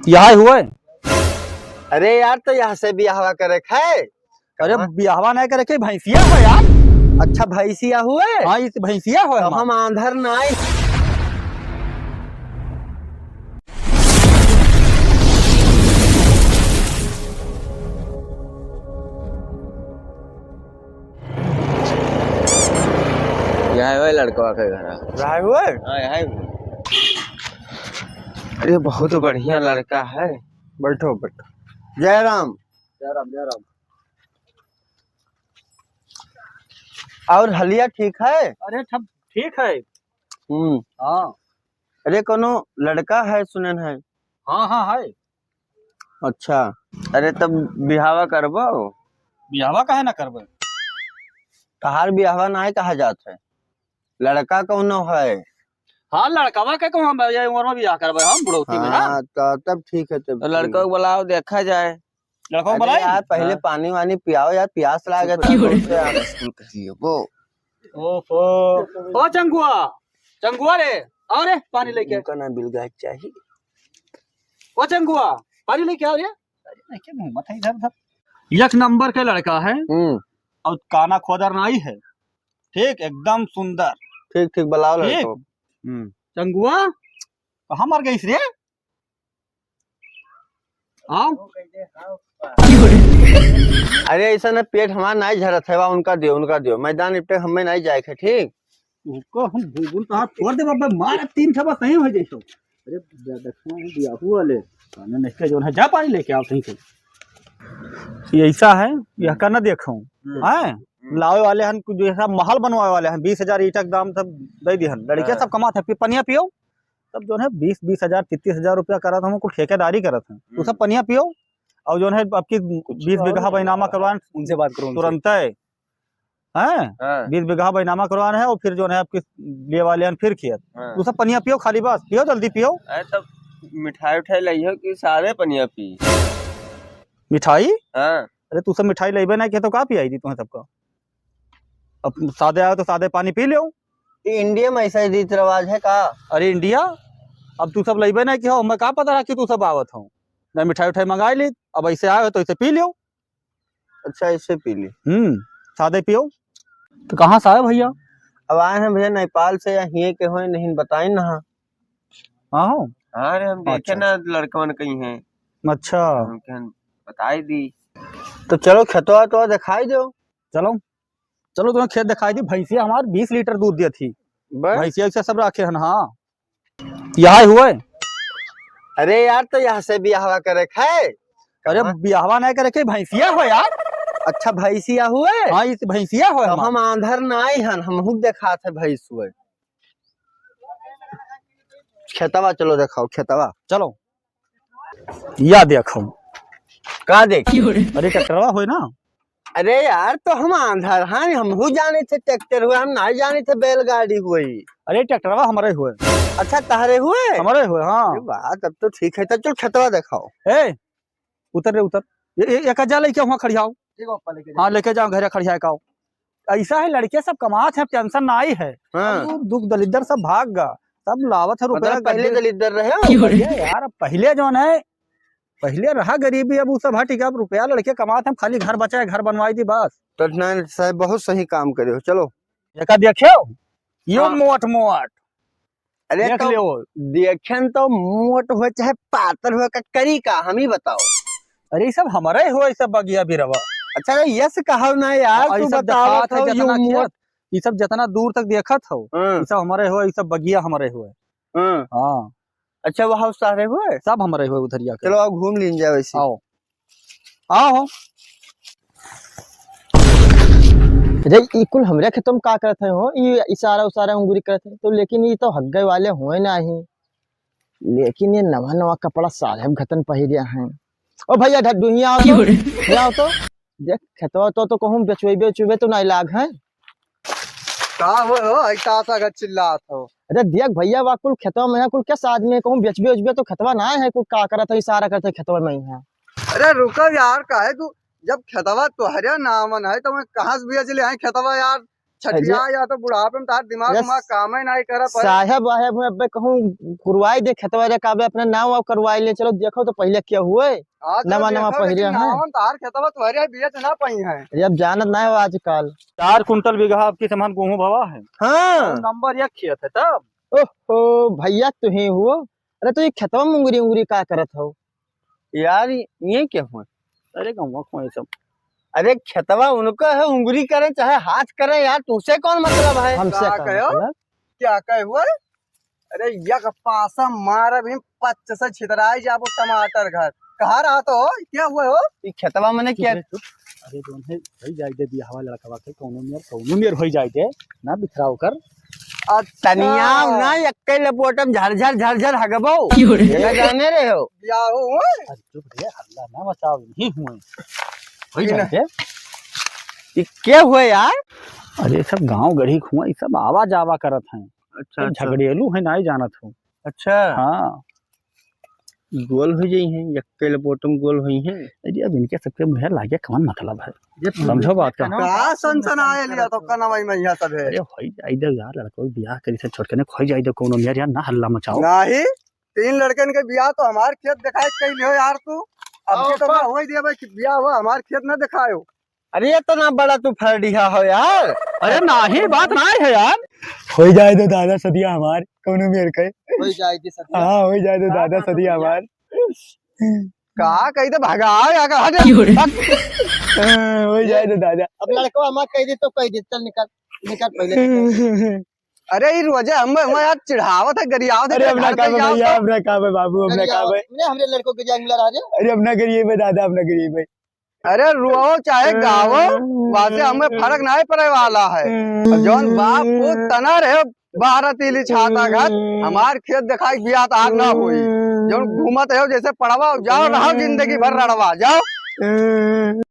यहाँ हुए। अरे यार तो यहाँ से ब्याहवा करे है। अरे ब्याहवा नहीं करे के भैंसिया हो यार। अच्छा भैंसिया हुए। हाँ इस भैंसिया हो तो हम आंधर नाई। यहाँ है लड़का के घर। राय हुए। हाँ यहाँ। अरे बहुत बढ़िया लड़का है। बैठो बैठो। जय राम। जय राम जय राम। और हलिया ठीक है। अरे सब ठीक है। हाँ अरे कोनो लड़का है सुनन है। हाँ हाँ है। अच्छा अरे तब ब्याहवा करबो। ब्याहवा काहे ना करबे। तहार ब्याहवा नाय कहा जात है। लड़का कौनो है। हाँ लड़कावा के कहूँ हम उम्र में ब्याह करबे हम बुढ़ौती में ना। हाँ तो तब ठीक है तब तो लड़का को बुलाओ देखा जाए। लड़का अरे बुलाई। यार पहले पानी वानी पियाओ यार प्यास लगा वो। ओफो ओ चंगुआ चंगुआ रे आओ रे पानी लेके। उनका ना बिलगा चाहिए। ओ चंगुआ पानी लेके आओ रे। अरे क्या मुंह मत है इधर उधर। एक नंबर के लड़का है और काना खोदर नाई है। ठीक एकदम सुंदर। ठीक ठीक बुलाओ ठीक। लड़को। चंगुआ कहाँ मर गई रे। आओ। अरे ऐसा ना पेट हमारा नहीं झरत है उनका दियो मैदान इपटे हमें नहीं जाए है ठीक। उसको हम भूगुल कहा छोड़ दे बाबा मार तीन थबा सही हो जैसो। अरे देखो दिया हुआ ले खाने नहीं जो है जा पानी लेके आओ सही से। ये ऐसा है यह करना देखो हैं लावे वाले हन जो सब महल बनवाए वाले हैं 20,000 ईटा के दाम सब दे दिहन लड़के सब कमात है पनिया पियो तब जो है 20,000 33,000 रुपया करत हमको ठेकेदारी करत है तो सब पनिया पियो और जो है आपकी 20 बीघा बैनामा करवान उनसे बात करो तुरंत है 20 बीघा बैनामा करवाना है और फिर जो है आपके लिए वाले हैं फिर खेत तो सब पनिया पियो खाली बस पियो जल्दी पियो। तब मिठाई उठाई लाइयो कि सारे पनिया पी। मिठाई। हाँ अरे तू सब मिठाई लेबे नहीं के तो का पियाई दी तुम्हें सबका। अब सादे आयो तो सादे पानी पी लो। इंडिया में ऐसा रीत रिवाज है का। अरे इंडिया अब तू सब लेबे नहीं हो मैं का पता रहा कि तू सब आवत हो नहीं मिठाई उठाई मंगाई ली अब ऐसे आयो तो ऐसे पी लियो। अच्छा ऐसे पी ली। सादे पियो। तो कहाँ से आए भैया। अब आए हैं भैया नेपाल से या हिये के हो नहीं बताई ना। हाँ अरे हम देखे ना लड़का कहीं है। अच्छा बताई दी। तो चलो खेतवा तो दिखाई दो। चलो चलो तुम्हें खेत दिखाई दी भैंसिया हमारे 20 लीटर दूध दी थी भैंसिया ऐसा सब रखे हैं। हाँ यहाँ हुए। अरे यार तो यहाँ से ब्याहवा करे है। अरे ब्याहवा नहीं करे के भैंसिया हो यार। अच्छा भैंसिया हुए। हाँ इस भैंसिया हो तो हम आंधर नाई हन हम देखा थे भैंस हुए। खेतवा चलो दिखाओ खेतवा चलो या देखो का देख। अरे ट्रैक्टरवा हो ना। अरे यार तो हम आंधर हाँ हम जाने थे ट्रैक्टर हुए हम नहीं जाने थे बैलगाड़ी हुई। अरे ट्रैक्टरवा हमारे हुए। अच्छा तहरे हुए हमारे हुए। हाँ वाह तब तो ठीक है तो चल खेतवा दिखाओ। ए उतर रे उतर एक जा लेके वहाँ खड़ियाओ। हाँ लेके जाओ घर खड़िया का। ऐसा है लड़के सब कमात है टेंशन ना आई है। दुख दलिद्र सब भाग गा सब लावत है रुपया। पहले दलिद्र रहे यार पहले जो है पहले रहा गरीबी अब सब हट गया रुपया लड़के कमाते हम खाली घर बचाए घर बनवाई दी बस। तो साहब बहुत सही काम करे हो चलो एक देखियो यो मोट मोट। अरे देख तो देखें तो मोट हो चाहे पातर हो का करी का हम ही बताओ। अरे ये सब हमारे हो सब बगिया भी रवा। अच्छा यस कहो ना यार तू बताओ ये सब जितना दूर तक देखत हो ये सब हमारे हो ये सब बगिया हमारे हुए। हाँ अच्छा वहाँ सारे हुए सब हमारे हुए उधरिया। चलो आप घूम लीजिए वैसे। आओ आओ कुल हमरे खेतों में का करते हो ये इशारा उसारा उंगली करते तो लेकिन ये तो हग्गे वाले हुए नहीं। लेकिन ये नवा नवा कपड़ा साहेब घतन पहिरिया हैं। ओ भैया ढड्डुहिया आओ तो देख खेतवा तो कहूँ बेचवे तो नहीं लाग है। चिल्लात हो। अरे देख भैया वा कुल खेतवा में कुल क्या आदमी कहूँ बेचबे तो खेतवा ना है कुल का करत है इशारा करते खेतवा में ही है। अरे रुको यार का है तू जब खेतवा तोहरे नामन है तो मैं कहाँ से बेच ले खेतवा यार छठिया या तो बुढ़ापे में तार दिमाग यस। दिमाग काम ही नहीं कर साहेब वाहेब हुए अब कहूँ गुरुवाई दे खेतवा रे काबे अपना नाव वाव करवाई ले चलो देखो तो पहले क्या हुए नवा नवा पहिरे हैं तार खेतवा तुम्हारे बेच ना पाई है अरे अब जानत ना हो आजकल 4 कुंटल बीघा आपकी समान गेहूं भवा है। हाँ नंबर 1 खेत है तब। ओहो भैया तू ही हुआ अरे तो ये खेतवा में उंगरी उंगरी का करत हो यार ये क्या हुआ अरे गाँव को ये सब अरे खेतवा उनको है उंगली करे चाहे हाथ करे यार तुझसे कौन मतलब है हमसे का का कहो? मतलब? क्या कहे हुआ अरे यक पासा मार भी 25 से छितराई जाबो टमाटर घर कहाँ रहा तो क्या हुआ हो ये खेतवा मैंने क्या अरे दोन है होई जाई दे बियाहवा लड़कवा के कौनो नियर होई जाई दे ना बिखराव कर। तनिया ना यक्के लपोटम झरझर झरझर हगबो ये जाने रहे हो बियाह हो अरे चुप रे हल्ला ना मचाओ नहीं हुए होई जाई दे। ये क्या हुआ यार अरे सब गांव गढ़ी खुआ ये सब आवा जावा करत हैं। अच्छा झगड़ेलू है ना ही जानत हो। अच्छा हाँ गोल हो जाई है यक्के लपोटम गोल हुई है अरे अब इनके सबके मुझे लागे कौन मतलब है समझो बात का। का सनसन आए लिया तो कनवाई मैया सब है अरे होई जाई दे यार लड़को बियाह करी से छोड़ के ने खोई जाई दे कोनो नियर यार ना हल्ला मचाओ। नहीं 3 लड़कन के बियाह तो हमार खेत दिखाए कैले हो यार तू अब के तो ना होई दे भाई बियाह हुआ हमार खेत ना दिखायो अरे ये तो ना बड़ा तू फरडिया हो यार अरे नाही बात ना है यार। हो जाए तो दादा सदिया हमार कौनो मेर के होई जाए दी सब हाँ हो जाए तो दादा सदिया हमार का कही तो भगाओ या का हट हो जाए तो दादा अब लड़को हमार कह दे तो कह दे चल निकल निकल पहले अरे ये रोजे हम यार चिढ़ावत है गरियावत अरे अपना काम है भैया अपना काम है बाबू अपना काम है हमरे लड़कों के जाएंगे लड़ा दे अरे अपना गरीब है दादा अपना गरीब है अरे रुओ चाहे गावो वासे हमें फर्क नहीं पड़े वाला है जौन बाप को तना रहे 12 तीली छाता घर हमार खेत दिखाई बिया आग ना हुई जौन घूमत है जैसे पड़वा जाओ रहो जिंदगी भर रड़वा जाओ